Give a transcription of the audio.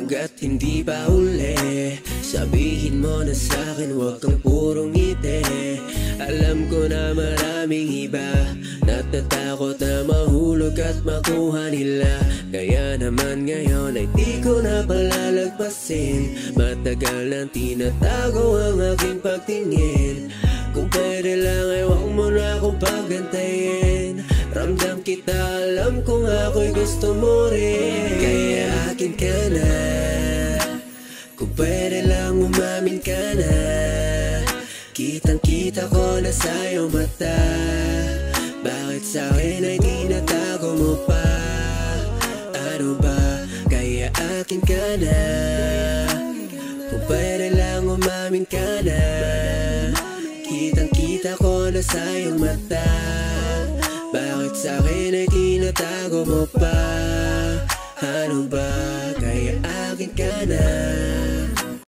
Hanggat hindi pa huli, sabihin mo na sa'kin, huwag kang purong ngiti. Alam ko na maraming iba natatakot na mahulog at makuha nila. Kaya naman ngayon ay di ko na palalagpasin. Matagal nang tinatago ang aking pagtingin. Kung pwede lang ay huwag mo na akong pagantayin. Ramdam kita, alam kong ako'y gusto mo rin. Kaya akin ka na, kung pwede lang umamin ka na. Kitang kita ko na sa iyong mata. Bakit sa'kin ay tinatago mo pa? Ano ba? Kaya akin ka na, kung pwede lang umamin ka na. Kitang kita ko na sa iyong mata. Bakit sa'kin ay tinatago mo pa? Ano ba? Kaya akin ka na.